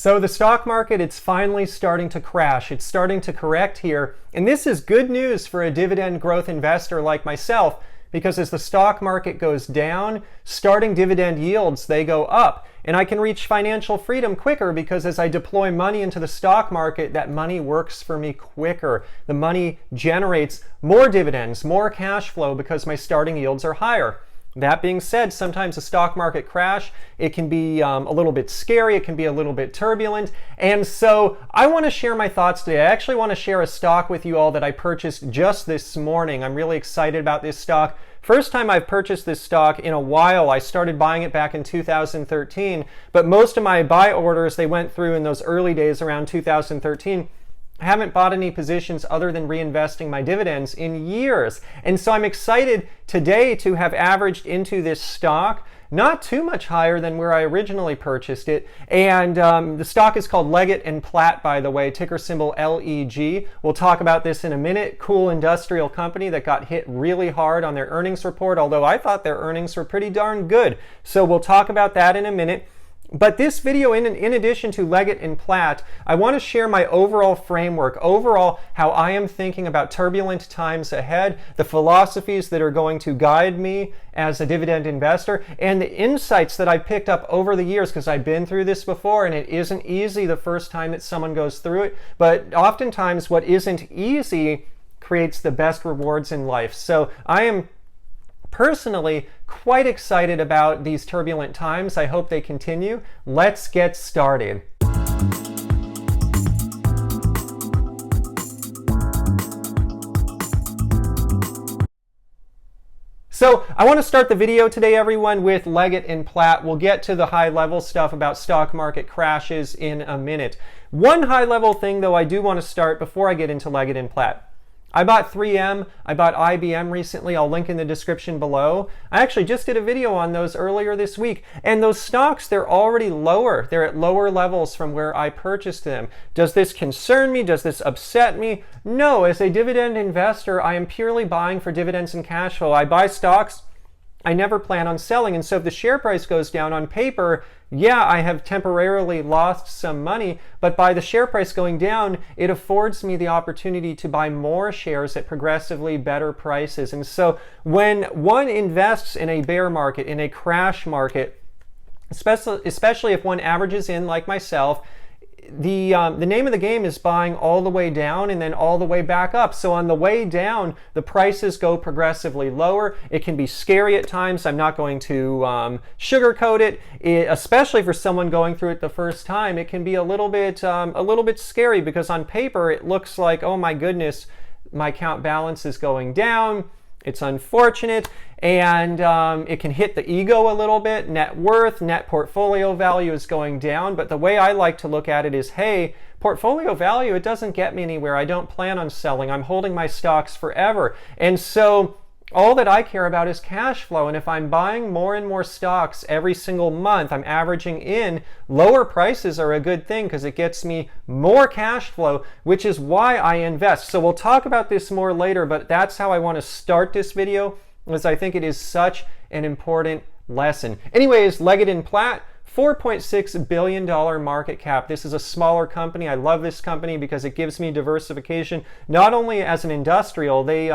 So the stock market, it's finally starting to crash. It's starting to correct here. And this is good news for a dividend growth investor like myself, because as the stock market goes down, starting dividend yields, they go up. And I can reach financial freedom quicker because as I deploy money into the stock market, that money works for me quicker. The money generates more dividends, more cash flow because my starting yields are higher. That being said, sometimes a stock market crash, it can be a little bit scary, it can be a little bit turbulent, and so I want to share my thoughts today. I actually want to share a stock with you all that I purchased just this morning. I'm really excited about this stock. First time I've purchased this stock in a while. I started buying it back in 2013, but most of my buy orders, they went through in those early days around 2013. I haven't bought any positions other than reinvesting my dividends in years. And so I'm excited today to have averaged into this stock, not too much higher than where I originally purchased it. And the stock is called Leggett Platt, by the way, ticker symbol LEG. We'll talk about this in a minute. Cool industrial company that got hit really hard on their earnings report, although I thought their earnings were pretty darn good. So we'll talk about that in a minute. But this video, in addition to Leggett Platt, I want to share my overall framework, overall how I am thinking about turbulent times ahead, the philosophies that are going to guide me as a dividend investor, and the insights that I picked up over the years, because I've been through this before, and it isn't easy the first time that someone goes through it, but oftentimes what isn't easy creates the best rewards in life. So I am personally quite excited about these turbulent times. I hope they continue. Let's get started. So I want to start the video today, everyone, with Leggett Platt. We'll get to the high-level stuff about stock market crashes in a minute. One high-level thing, though, I do want to start before I get into Leggett Platt. I bought 3M, I bought IBM recently, I'll link in the description below. I actually just did a video on those earlier this week, and those stocks, they're already lower. They're at lower levels from where I purchased them. Does this concern me? Does this upset me? No, as a dividend investor, I am purely buying for dividends and cash flow. I buy stocks I never plan on selling, and so if the share price goes down on paper, yeah, I have temporarily lost some money, but by the share price going down, it affords me the opportunity to buy more shares at progressively better prices. And so when one invests in a bear market, in a crash market, especially if one averages in like myself, the name of the game is buying all the way down and then all the way back up. So on the way down, the prices go progressively lower. It can be scary at times. I'm not going to sugarcoat it, especially for someone going through it the first time. It can be a little bit scary because on paper it looks like, oh my goodness, my account balance is going down. It's unfortunate, and it can hit the ego a little bit. Net worth, net portfolio value is going down, but the way I like to look at it is, hey, portfolio value, it doesn't get me anywhere. I don't plan on selling. I'm holding my stocks forever. And so all that I care about is cash flow, and if I'm buying more and more stocks every single month, I'm averaging in, lower prices are a good thing because it gets me more cash flow, which is why I invest. So we'll talk about this more later, but that's how I want to start this video, because I think it is such an important lesson. Anyways, Leggett Platt, $4.6 billion market cap. This is a smaller company. I love this company because it gives me diversification, not only as an industrial, they're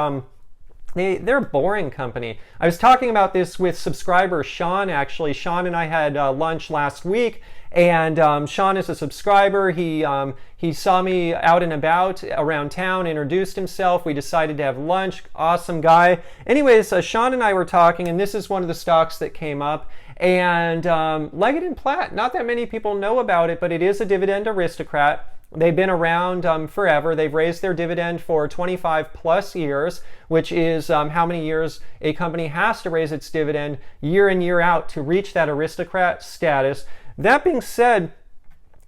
a boring company. I was talking about this with subscriber Sean, actually. Sean and I had lunch last week, and Sean is a subscriber. He saw me out and about around town, introduced himself. We decided to have lunch. Awesome guy. Anyways, Sean and I were talking, and this is one of the stocks that came up. And Leggett Platt, not that many people know about it, but it is a dividend aristocrat. They've been around forever. They've raised their dividend for 25 plus years, which is how many years a company has to raise its dividend year in, year out to reach that aristocrat status. That being said,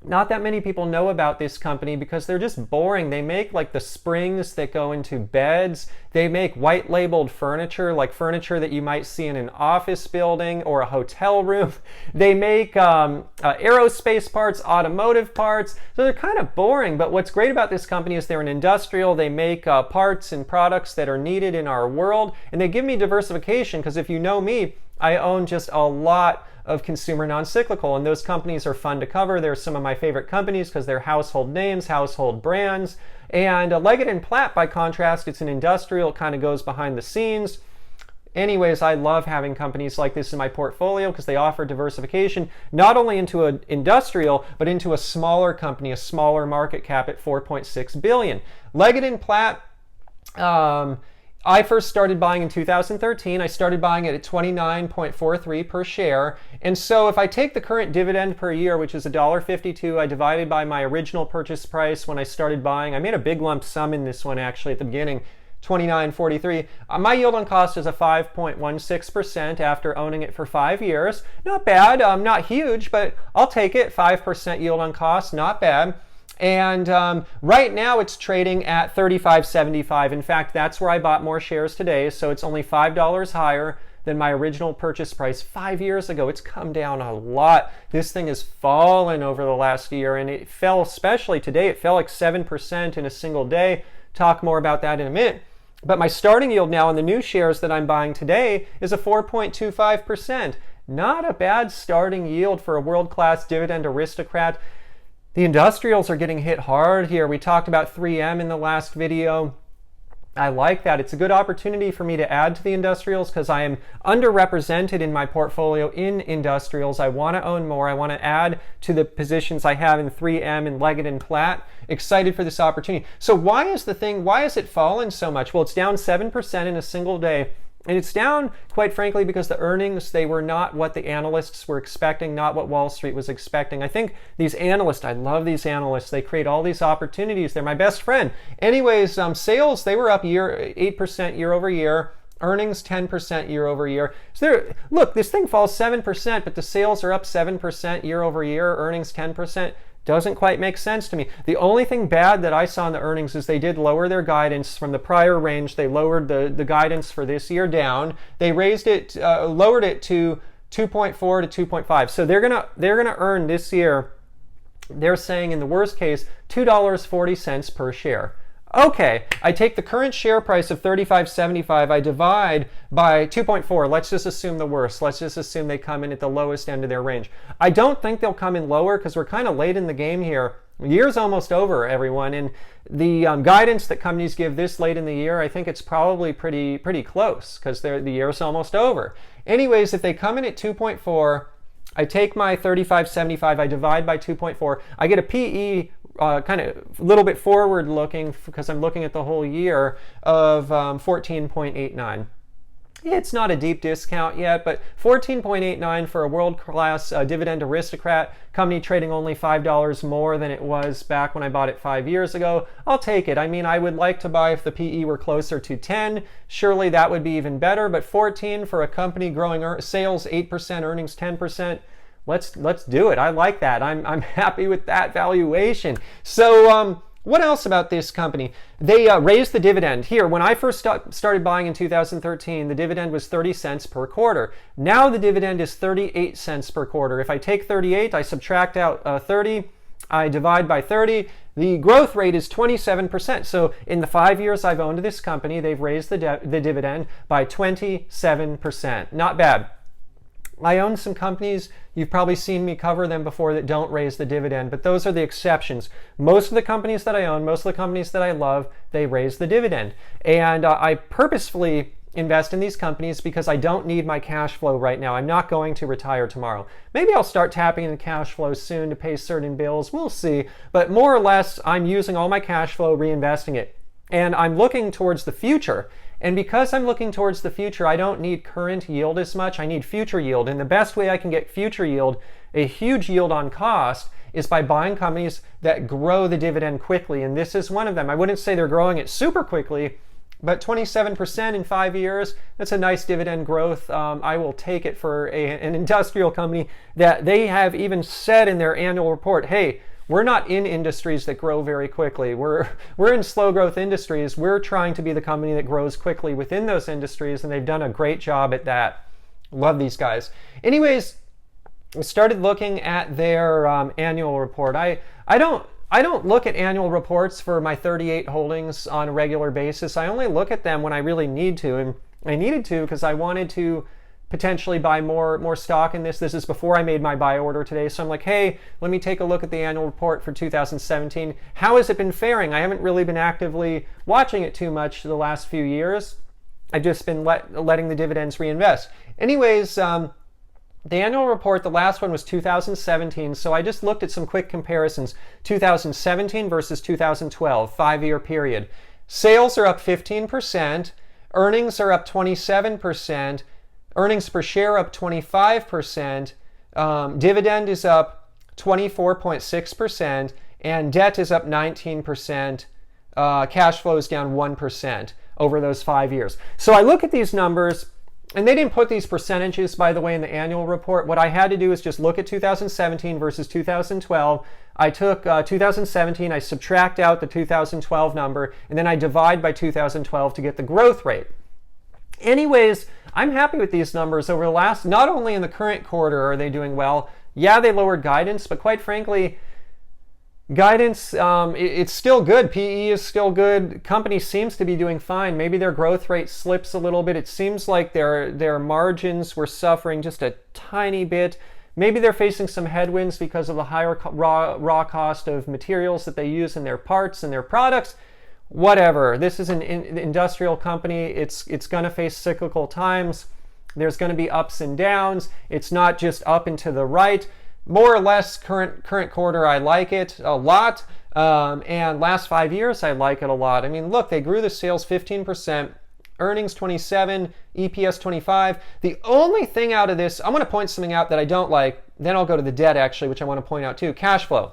not that many people know about this company because they're just boring. They make like the springs that go into beds. They make white labeled furniture, like furniture that you might see in an office building or a hotel room. They make aerospace parts, automotive parts. So they're kind of boring, but what's great about this company is they're an industrial. They make parts and products that are needed in our world, and they give me diversification because if you know me, I own just a lot of consumer non-cyclical, and those companies are fun to cover. They're some of my favorite companies because they're household names, household brands. And Leggett Platt, by contrast, it's an industrial, it kind of goes behind the scenes. Anyways, I love having companies like this in my portfolio because they offer diversification, not only into an industrial, but into a smaller company, a smaller market cap at $4.6 billion. Leggett Platt, I first started buying in 2013. I started buying it at $29.43 per share. And so if I take the current dividend per year, which is $1.52, I divided by my original purchase price when I started buying. I made a big lump sum in this one actually at the beginning. $29.43. My yield on cost is a 5.16% after owning it for 5 years. Not bad, not huge, but I'll take it. 5% yield on cost, not bad. And right now it's trading at $35.75. In fact, that's where I bought more shares today, so it's only $5 higher than my original purchase price 5 years ago. It's come down a lot. This thing has fallen over the last year, and it fell, especially today, it fell like 7% in a single day. Talk more about that in a minute. But my starting yield now on the new shares that I'm buying today is a 4.25%. Not a bad starting yield for a world-class dividend aristocrat. The industrials are getting hit hard here. We talked about 3M in the last video. I like that. It's a good opportunity for me to add to the industrials because I am underrepresented in my portfolio in industrials. I want to own more. I want to add to the positions I have in 3M and Leggett Platt. Excited for this opportunity. So why has it fallen so much? Well, it's down 7% in a single day. And it's down, quite frankly, because the earnings, they were not what the analysts were expecting, not what Wall Street was expecting. I think these analysts, I love these analysts. They create all these opportunities. They're my best friend. Anyways, sales, they were up 8% year over year. Earnings 10% year over year. So look, this thing falls 7%, but the sales are up 7% year over year. Earnings 10%. Doesn't quite make sense to me. The only thing bad that I saw in the earnings is they did lower their guidance from the prior range. They lowered the guidance for this year down. They raised it, lowered it to 2.4 to 2.5. So they're gonna earn this year, they're saying in the worst case, $2.40 per share. Okay, I take the current share price of $35.75, I divide by 2.4. Let's just assume the worst. Let's just assume they come in at the lowest end of their range. I don't think they'll come in lower because we're kind of late in the game here. The year's almost over, everyone, and the guidance that companies give this late in the year, I think it's probably pretty close because the year's almost over. Anyways, if they come in at 2.4, I take my $35.75, I divide by 2.4, I get a PE kind of a little bit forward looking because I'm looking at the whole year of 14.89. It's not a deep discount yet, but 14.89 for a world-class dividend aristocrat company trading only $5 more than it was back when I bought it 5 years ago. I'll take it. I mean, I would like to buy if the PE were closer to 10. Surely that would be even better, but 14 for a company growing sales 8%, earnings 10%. Let's do it. I like that. I'm happy with that valuation. So what else about this company? They raised the dividend. Here, when I first started buying in 2013, the dividend was 30 cents per quarter. Now the dividend is 38 cents per quarter. If I take 38, I subtract out 30, I divide by 30. The growth rate is 27%. So in the 5 years I've owned this company, they've raised the dividend by 27%. Not bad. I own some companies, you've probably seen me cover them before, that don't raise the dividend, but those are the exceptions. Most of the companies that I own, most of the companies that I love, they raise the dividend. And I purposefully invest in these companies because I don't need my cash flow right now. I'm not going to retire tomorrow. Maybe I'll start tapping into cash flow soon to pay certain bills. We'll see. But more or less, I'm using all my cash flow, reinvesting it. And I'm looking towards the future. And because I'm looking towards the future, I don't need current yield as much. I need future yield. And the best way I can get future yield, a huge yield on cost, is by buying companies that grow the dividend quickly. And this is one of them. I wouldn't say they're growing it super quickly, but 27% in 5 years, that's a nice dividend growth. I will take it for an industrial company that they have even said in their annual report, hey, we're not in industries that grow very quickly. We're in slow growth industries. We're trying to be the company that grows quickly within those industries, and they've done a great job at that. Love these guys. Anyways, I started looking at their annual report. I don't look at annual reports for my 38 holdings on a regular basis. I only look at them when I really need to, and I needed to because I wanted to potentially buy more stock in this. This is before I made my buy order today. So I'm like, hey, let me take a look at the annual report for 2017. How has it been faring? I haven't really been actively watching it too much the last few years. I've just been letting the dividends reinvest. Anyways, the annual report, the last one was 2017. So I just looked at some quick comparisons. 2017 versus 2012, 5-year period. Sales are up 15%. Earnings are up 27%. Earnings per share up 25%. Dividend is up 24.6%. And debt is up 19%. Cash flow is down 1% over those 5 years. So I look at these numbers, and they didn't put these percentages, by the way, in the annual report. What I had to do is just look at 2017 versus 2012. I took 2017, I subtract out the 2012 number, and then I divide by 2012 to get the growth rate. Anyways, I'm happy with these numbers over the last, not only in the current quarter are they doing well. Yeah, they lowered guidance, but quite frankly, guidance, it's still good. PE is still good. Company seems to be doing fine. Maybe their growth rate slips a little bit. It seems like their margins were suffering just a tiny bit. Maybe they're facing some headwinds because of the higher raw cost of materials that they use in their parts and their products. Whatever. This is an industrial company. It's going to face cyclical times. There's going to be ups and downs. It's not just up and to the right. More or less, current quarter, I like it a lot. And last 5 years, I like it a lot. I mean, look, they grew the sales 15%, earnings 27, EPS 25. The only thing out of this, I'm going to point something out that I don't like. Then I'll go to the debt, actually, which I want to point out too. Cash flow.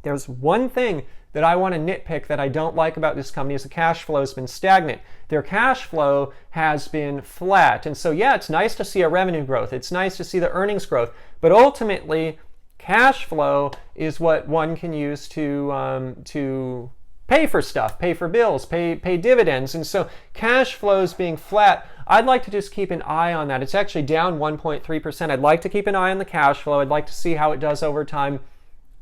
There's one thing that I want to nitpick that I don't like about this company is the cash flow has been stagnant. Their cash flow has been flat. And so, yeah, it's nice to see a revenue growth. It's nice to see the earnings growth. But ultimately, cash flow is what one can use to pay for stuff, pay for bills, pay dividends. And so cash flows being flat, I'd like to just keep an eye on that. It's actually down 1.3%. I'd like to keep an eye on the cash flow. I'd like to see how it does over time.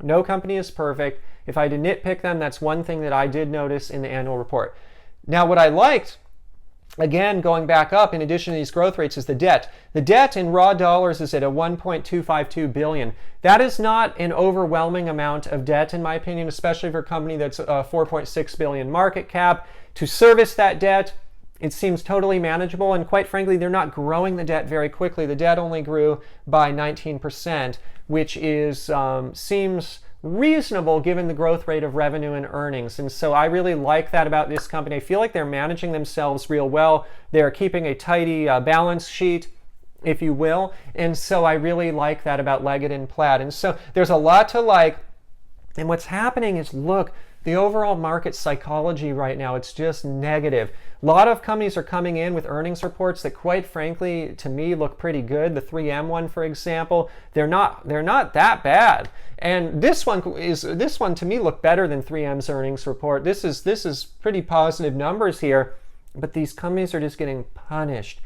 No company is perfect. If I had to nitpick them, that's one thing that I did notice in the annual report. Now, what I liked, again, going back up, in addition to these growth rates, is the debt. The debt in raw dollars is at a $1.252 billion. That is not an overwhelming amount of debt, in my opinion, especially for a company that's a $4.6 billion market cap. To service that debt, it seems totally manageable, and quite frankly, they're not growing the debt very quickly. The debt only grew by 19%, which is seems reasonable given the growth rate of revenue and earnings. And so I really like that about this company. I feel like they're managing themselves real well. They're keeping a tidy balance sheet, if you will. And so I really like that about Leggett Platt. And so there's a lot to like. And what's happening is, look, the overall market psychology right now, it's just negative. A lot of companies are coming in with earnings reports that, quite frankly, to me look pretty good. The 3M one, for example, they're not that bad. And this one to me looked better than 3M's earnings report. This is pretty positive numbers here, but these companies are just getting punished.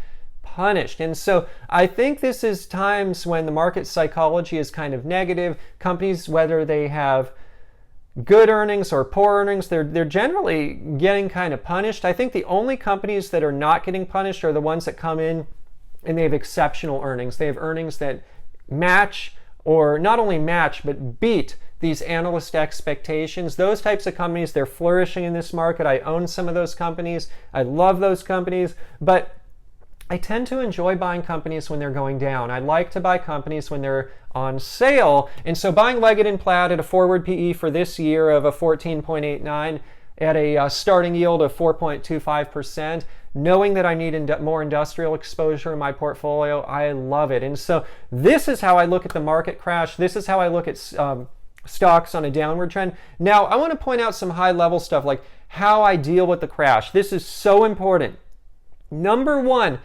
And so I think this is times when the market psychology is kind of negative. Companies, whether they have good earnings or poor earnings, they're generally getting kind of punished. I think the only companies that are not getting punished are the ones that come in and they have exceptional earnings. They have earnings that match, or not only match, but beat these analyst expectations. Those types of companies, they're flourishing in this market. I own some of those companies. I love those companies, but I tend to enjoy buying companies when they're going down. I like to buy companies when they're on sale. And so buying Leggett Platt at a forward PE for this year of a 14.89 at a starting yield of 4.25%, knowing that I need more industrial exposure in my portfolio, I love it. And so this is how I look at the market crash. This is how I look at stocks on a downward trend. Now, I want to point out some high-level stuff like how I deal with the crash. This is so important. Number one,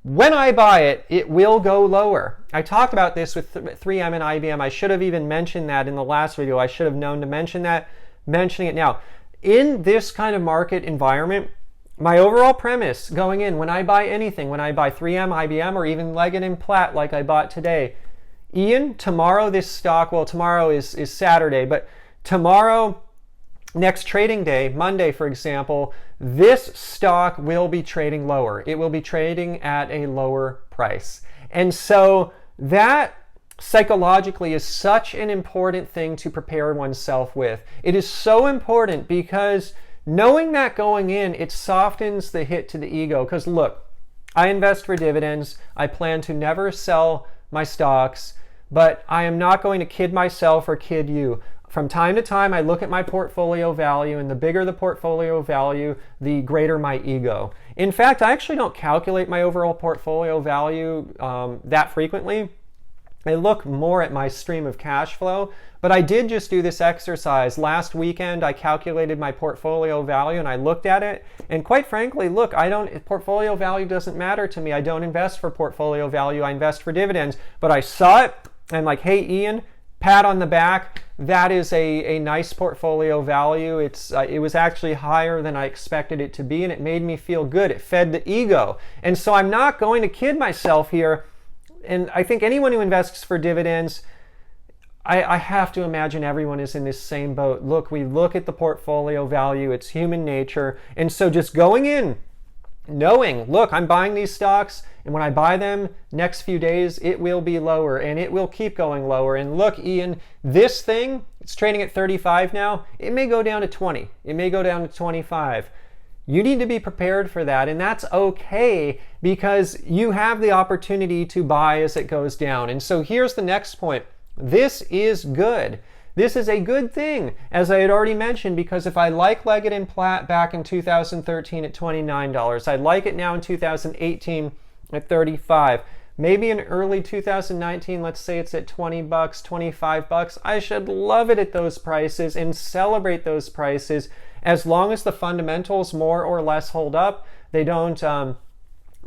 when I buy it, it will go lower. I talked about this with 3M and IBM. I should have even mentioned that in the last video. I should have known to mention that, mentioning it now. In this kind of market environment, my overall premise going in, when I buy anything, when I buy 3M, IBM, or even Leggett Platt like I bought today, Ian, tomorrow this stock, well, tomorrow is Saturday, but tomorrow, next trading day, Monday, for example, this stock will be trading lower. It will be trading at a lower price. price. And so that psychologically is such an important thing to prepare oneself with. It is so important because knowing that going in, it softens the hit to the ego. Because look, I invest for dividends. I plan to never sell my stocks, but I am not going to kid myself or kid you. From time to time, I look at my portfolio value, and the bigger the portfolio value, the greater my ego. In fact, I actually don't calculate my overall portfolio value that frequently. I look more at my stream of cash flow, but I did just do this exercise. Last weekend, I calculated my portfolio value and I looked at it. And quite frankly, look, portfolio value doesn't matter to me. I don't invest for portfolio value. I invest for dividends. But I saw it and I'm like, hey, Ian, pat on the back. That is a nice portfolio value. It was actually higher than I expected it to be, and it made me feel good. It fed the ego. And so I'm not going to kid myself here. And I think anyone who invests for dividends, I have to imagine everyone is in this same boat. Look, we look at the portfolio value. It's human nature. And so just going in, knowing, look, I'm buying these stocks, and when I buy them, next few days, it will be lower, and it will keep going lower. And look, Ian, this thing, it's trading at 35 now. It may go down to 20. It may go down to 25. You need to be prepared for that, and that's okay because you have the opportunity to buy as it goes down. And so here's the next point. This is good. This is a good thing, as I had already mentioned, because if I like Leggett Platt back in 2013 at $29, I like it now in 2018 at $35. Maybe in early 2019, let's say it's at $20, $25. I should love it at those prices and celebrate those prices as long as the fundamentals more or less hold up. They don't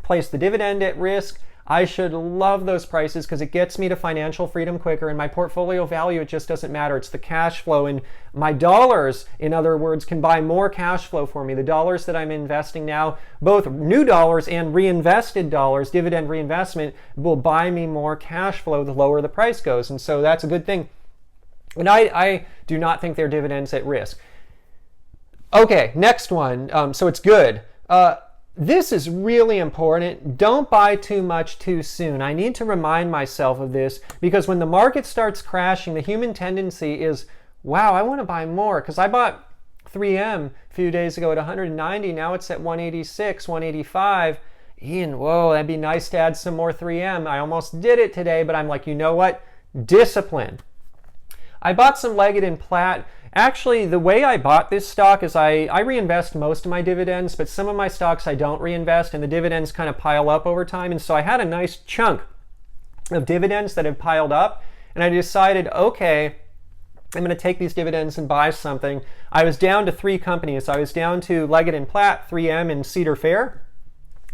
place the dividend at risk. I should love those prices because it gets me to financial freedom quicker, and my portfolio value, it just doesn't matter. It's the cash flow, and my dollars, in other words, can buy more cash flow for me. The dollars that I'm investing now, both new dollars and reinvested dollars, dividend reinvestment, will buy me more cash flow the lower the price goes, and so that's a good thing. And I do not think their dividends at risk. Okay, next one. So it's good. This is really important. Don't buy too much too soon. I need to remind myself of this because when the market starts crashing, the human tendency is, wow, I want to buy more because I bought 3M a few days ago at 190. Now it's at 186, 185. Ian, whoa, that'd be nice to add some more 3M. I almost did it today, but I'm like, you know what? Discipline. I bought some Leggett Platt. Actually, the way I bought this stock is I reinvest most of my dividends, but some of my stocks I don't reinvest, and the dividends kind of pile up over time. And so I had a nice chunk of dividends that have piled up, and I decided, okay, I'm going to take these dividends and buy something. I was down to 3 companies. I was down to Leggett Platt, 3M, and Cedar Fair.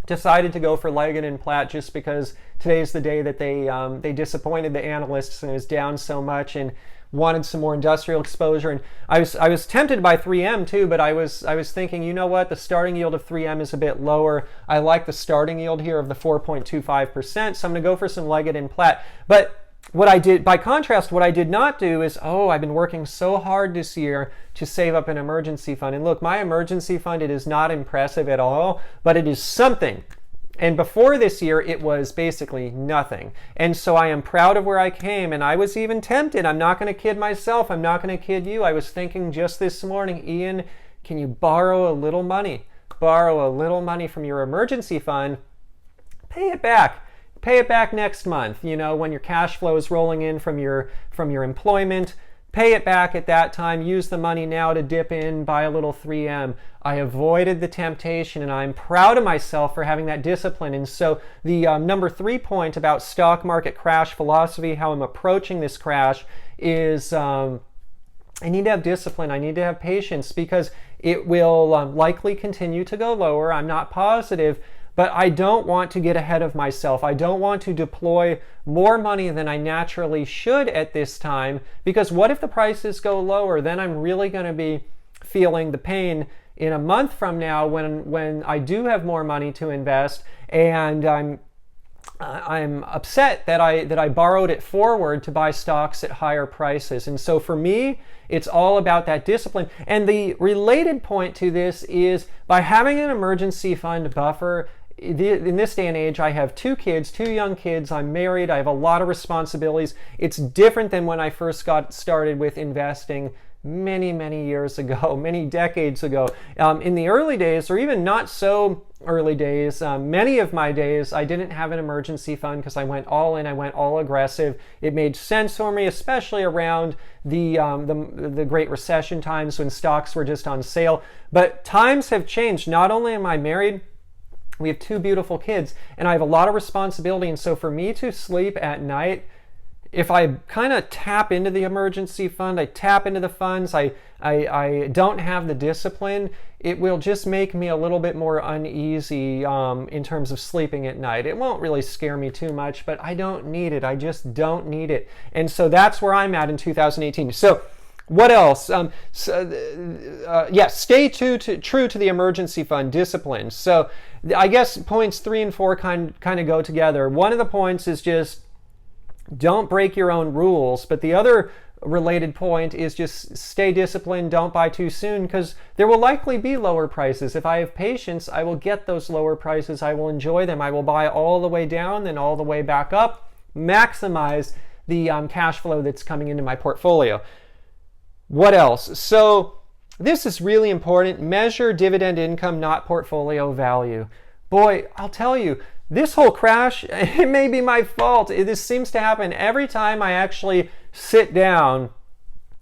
Decided to go for Leggett Platt just because today's the day that they disappointed the analysts and it was down so much, and wanted some more industrial exposure. And I was tempted by 3M too, but I was thinking, you know what, the starting yield of 3M is a bit lower. I like the starting yield here of the 4.25%, so I'm going to go for some Leggett Platt. But what I did, by contrast, what I did not do is, I've been working so hard this year to save up an emergency fund. And look, my emergency fund, it is not impressive at all, but it is something. And before this year, it was basically nothing. And so I am proud of where I came, and I was even tempted. I'm not going to kid myself. I'm not going to kid you. I was thinking just this morning, Ian, can you borrow a little money? Borrow a little money from your emergency fund. Pay it back. Pay it back next month, when your cash flow is rolling in from your employment. Pay it back at that time. Use the money now to dip in, buy a little 3M. I avoided the temptation, and I'm proud of myself for having that discipline. And so the number 3 point about stock market crash philosophy, how I'm approaching this crash, is I need to have discipline. I need to have patience because it will likely continue to go lower. I'm not positive, but I don't want to get ahead of myself. I don't want to deploy more money than I naturally should at this time, because what if the prices go lower? Then I'm really going to be feeling the pain in a month from now when I do have more money to invest, and I'm upset that I borrowed it forward to buy stocks at higher prices. And so for me, it's all about that discipline. And the related point to this is by having an emergency fund buffer, in this day and age, I have 2 kids, 2 young kids. I'm married. I have a lot of responsibilities. It's different than when I first got started with investing many years ago, many decades ago. In the early days, or even not so early days, many of my days, I didn't have an emergency fund because I went all in, I went all aggressive. It made sense for me, especially around the Great Recession times when stocks were just on sale. But times have changed. Not only am I married, we have 2 beautiful kids, and I have a lot of responsibility. And so for me to sleep at night, if I kind of tap into the emergency fund, I tap into the funds, I don't have the discipline, it will just make me a little bit more uneasy in terms of sleeping at night. It won't really scare me too much, but I don't need it. I just don't need it. And so that's where I'm at in 2018. So what else? Stay true to the emergency fund discipline. So I guess points 3 and 4 kind of go together. One of the points is just don't break your own rules, but the other related point is just stay disciplined, don't buy too soon, because there will likely be lower prices. If I have patience, I will get those lower prices, I will enjoy them, I will buy all the way down, then all the way back up, maximize the cash flow that's coming into my portfolio. What else? So this is really important. Measure dividend income, not portfolio value. Boy, I'll tell you, this whole crash, it may be my fault. This seems to happen every time I actually sit down.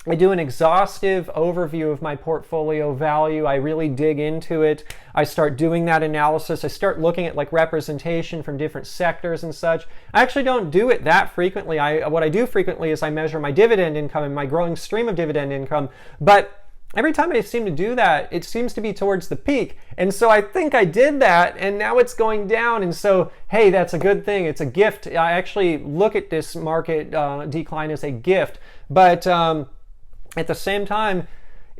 I do an exhaustive overview of my portfolio value. I really dig into it. I start doing that analysis. I start looking at like representation from different sectors and such. I actually don't do it that frequently. What I do frequently is I measure my dividend income and my growing stream of dividend income. But every time I seem to do that, it seems to be towards the peak. And so I think I did that, and now it's going down. And so, hey, that's a good thing. It's a gift. I actually look at this market decline as a gift. But at the same time,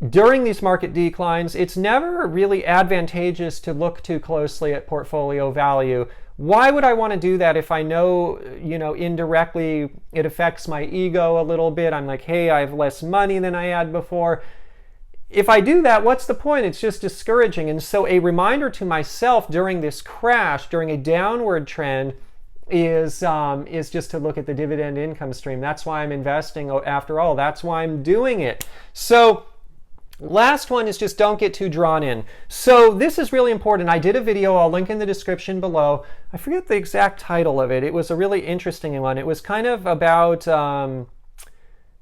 during these market declines, it's never really advantageous to look too closely at portfolio value. Why would I want to do that if I know, indirectly it affects my ego a little bit? I'm like, hey, I have less money than I had before. If I do that, what's the point? It's just discouraging. And so a reminder to myself during this crash, during a downward trend, is just to look at the dividend income stream. That's why I'm investing after all. That's why I'm doing it. So last one is just don't get too drawn in. So this is really important. I did a video, I'll link in the description below. I forget the exact title of it. It was a really interesting one. It was kind of about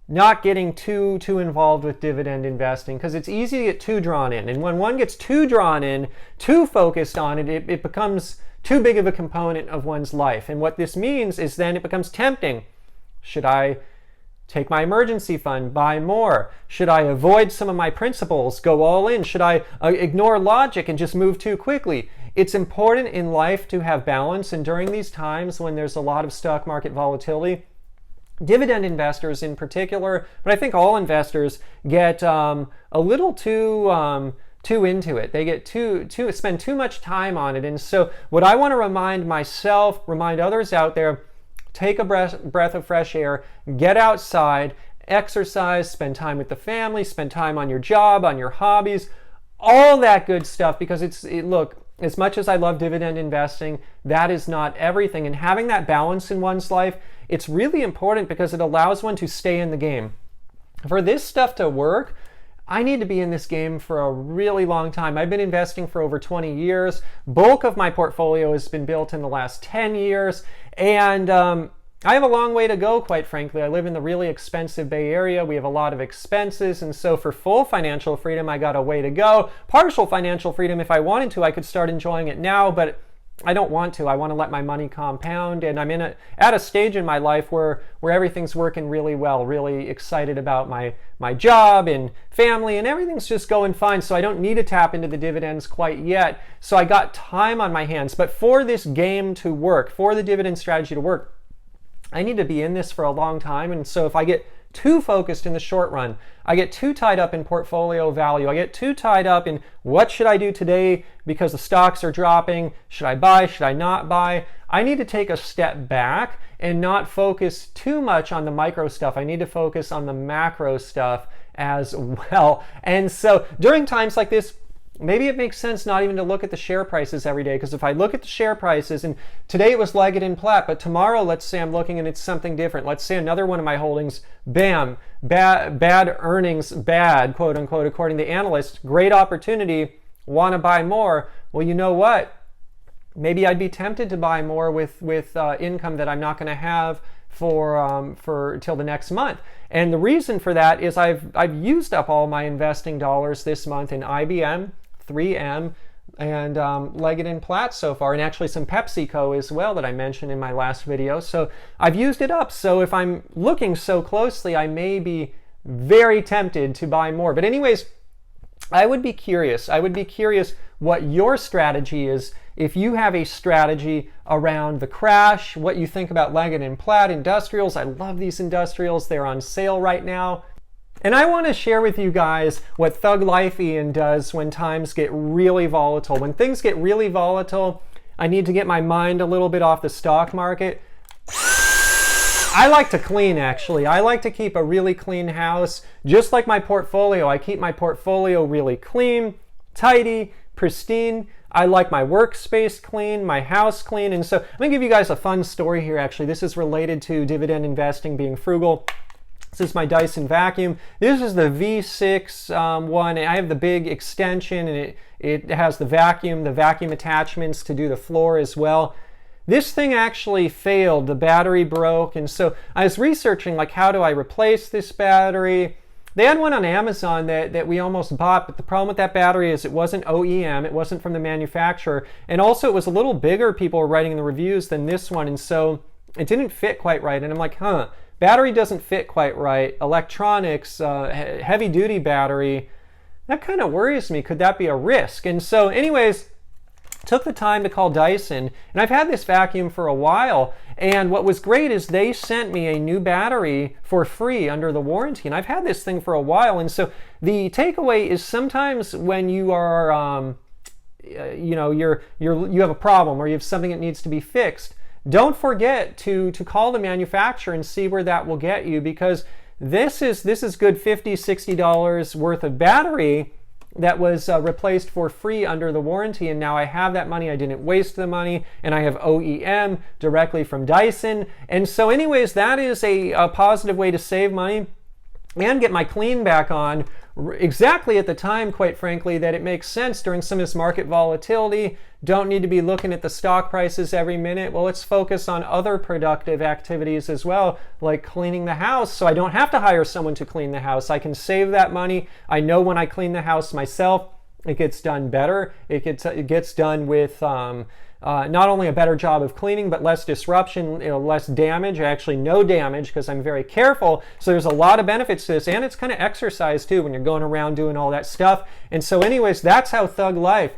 not getting too involved with dividend investing, because it's easy to get too drawn in. And when one gets too drawn in, too focused on it, it becomes too big of a component of one's life. And what this means is then it becomes tempting. Should I take my emergency fund, buy more? Should I avoid some of my principles, go all in? Should I ignore logic and just move too quickly? It's important in life to have balance. And during these times when there's a lot of stock market volatility, dividend investors in particular, but I think all investors get a little too into it. They get spend too much time on it. And so what I want to remind myself, remind others out there, take a breath of fresh air, get outside, exercise, spend time with the family, spend time on your job, on your hobbies, all that good stuff, because look, as much as I love dividend investing, that is not everything. And having that balance in one's life, it's really important because it allows one to stay in the game. For this stuff to work, I need to be in this game for a really long time. I've been investing for over 20 years. Bulk of my portfolio has been built in the last 10 years. And I have a long way to go, quite frankly. I live in the really expensive Bay Area. We have a lot of expenses. And so for full financial freedom, I got a way to go. Partial financial freedom, if I wanted to, I could start enjoying it now, but I don't want to. I want to let my money compound. And I'm at a stage in my life where everything's working really well, really excited about my job and family, and everything's just going fine. So I don't need to tap into the dividends quite yet. So I got time on my hands. But for this game to work, for the dividend strategy to work, I need to be in this for a long time. And so if I get too focused in the short run, I get too tied up in portfolio value, I get too tied up in what should I do today because the stocks are dropping, should I buy, should I not buy? I need to take a step back and not focus too much on the micro stuff. I need to focus on the macro stuff as well. And so during times like this, maybe it makes sense not even to look at the share prices every day, because if I look at the share prices, and today it was Leggett Platt, but tomorrow, let's say I'm looking and it's something different. Let's say another one of my holdings, bam, bad earnings, bad, quote unquote, according to analysts, great opportunity, want to buy more. Well, you know what? Maybe I'd be tempted to buy more with income that I'm not going to have for till the next month. And the reason for that is I've used up all my investing dollars this month in IBM, 3M, and Leggett Platt so far, and actually some PepsiCo as well that I mentioned in my last video. So I've used it up. So if I'm looking so closely, I may be very tempted to buy more. But anyways, I would be curious. I would be curious what your strategy is. If you have a strategy around the crash, what you think about Leggett Platt industrials. I love these industrials. They're on sale right now. And I want to share with you guys what Thug Life Ian does when times get really volatile. When things get really volatile, I need to get my mind a little bit off the stock market. I like to clean, actually. I like to keep a really clean house. Just like my portfolio, I keep my portfolio really clean, tidy, pristine. I like my workspace clean, my house clean. And so I'm going to give you guys a fun story here, actually. This is related to dividend investing, being frugal. This is my Dyson vacuum. This is the V6 one. I have the big extension, and it has the vacuum attachments to do the floor as well. This thing actually failed. The battery broke. And so I was researching, like, how do I replace this battery? They had one on Amazon that we almost bought, but the problem with that battery is it wasn't OEM, it wasn't from the manufacturer, and also it was a little bigger, people were writing in the reviews, than this one, and so it didn't fit quite right. And I'm like, battery doesn't fit quite right. Electronics, heavy duty battery, that kind of worries me. Could that be a risk? And so anyways, took the time to call Dyson, and I've had this vacuum for a while, and what was great is they sent me a new battery for free under the warranty, and I've had this thing for a while. And so the takeaway is sometimes when you are you have a problem or you have something that needs to be fixed, don't forget to call the manufacturer and see where that will get you, because this is good $50-$60 worth of battery that was replaced for free under the warranty, and now I have that money. I didn't waste the money, and I have OEM directly from Dyson. And so anyways, that is a positive way to save money and get my clean back on exactly at the time, quite frankly, that it makes sense during some of this market volatility. Don't need to be looking at the stock prices every minute. Well, let's focus on other productive activities as well, like cleaning the house, so I don't have to hire someone to clean the house. I can save that money. I know when I clean the house myself, it gets done better. It gets done with not only a better job of cleaning, but less disruption, less damage, actually no damage, because I'm very careful. So there's a lot of benefits to this, and it's kind of exercise too when you're going around doing all that stuff. And so anyways, that's how Thug Life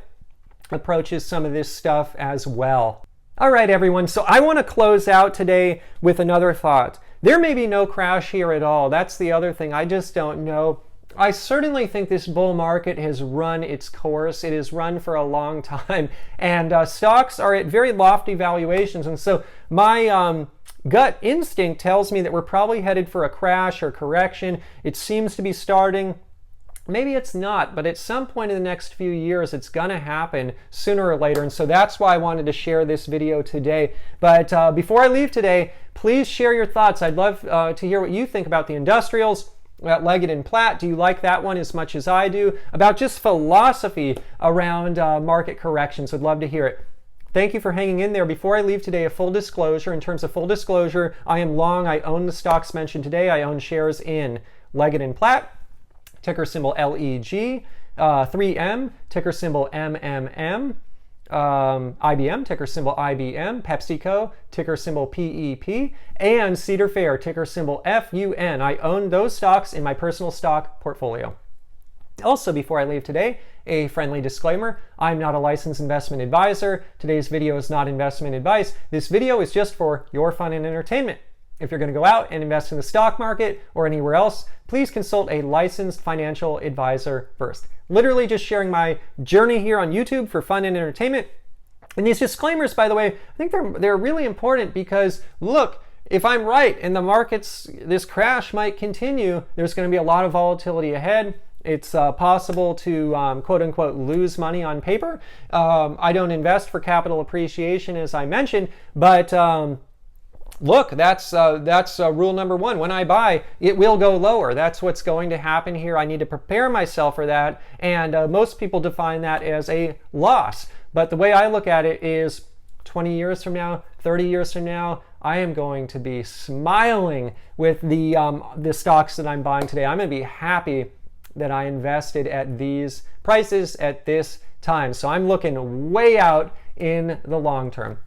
approaches some of this stuff as well. All right, everyone, so I want to close out today with another thought. There may be no crash here at all. That's the other thing. I just don't know. I certainly think this bull market has run its course. It has run for a long time, and stocks are at very lofty valuations. And so my gut instinct tells me that we're probably headed for a crash or correction. It seems to be starting. Maybe it's not, but at some point in the next few years, it's going to happen sooner or later. And so that's why I wanted to share this video today. But before I leave today, please share your thoughts. I'd love to hear what you think about the industrials, about Leggett Platt. Do you like that one as much as I do? About just philosophy around market corrections. Would love to hear it. Thank you for hanging in there. Before I leave today, a full disclosure. In terms of full disclosure, I am long. I own the stocks mentioned today. I own shares in Leggett Platt, ticker symbol LEG, 3M, ticker symbol MMM, IBM, ticker symbol IBM, PepsiCo, ticker symbol PEP, and Cedar Fair, ticker symbol FUN. I own those stocks in my personal stock portfolio. Also, before I leave today, a friendly disclaimer. I'm not a licensed investment advisor. Today's video is not investment advice. This video is just for your fun and entertainment. If you're going to go out and invest in the stock market or anywhere else, please consult a licensed financial advisor first. Literally just sharing my journey here on YouTube for fun and entertainment. And these disclaimers, by the way, I think they're really important because, look, if I'm right and the markets, this crash might continue, there's going to be a lot of volatility ahead. It's possible to quote unquote lose money on paper. I don't invest for capital appreciation, as I mentioned, but look, that's rule number one. When I buy, it will go lower. That's what's going to happen here. I need to prepare myself for that, and most people define that as a loss. But the way I look at it is 20 years from now, 30 years from now, I am going to be smiling with the stocks that I'm buying today. I'm going to be happy that I invested at these prices at this time. So I'm looking way out in the long term.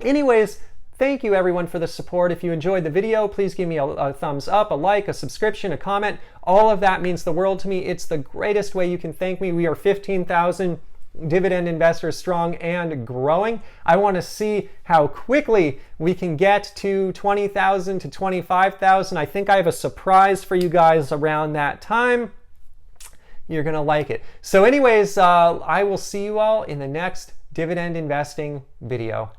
Anyways, thank you everyone for the support. If you enjoyed the video, please give me a thumbs up, a like, a subscription, a comment. All of that means the world to me. It's the greatest way you can thank me. We are 15,000 dividend investors strong and growing. I want to see how quickly we can get to 20,000 to 25,000. I think I have a surprise for you guys around that time. You're going to like it. So anyways, I will see you all in the next dividend investing video.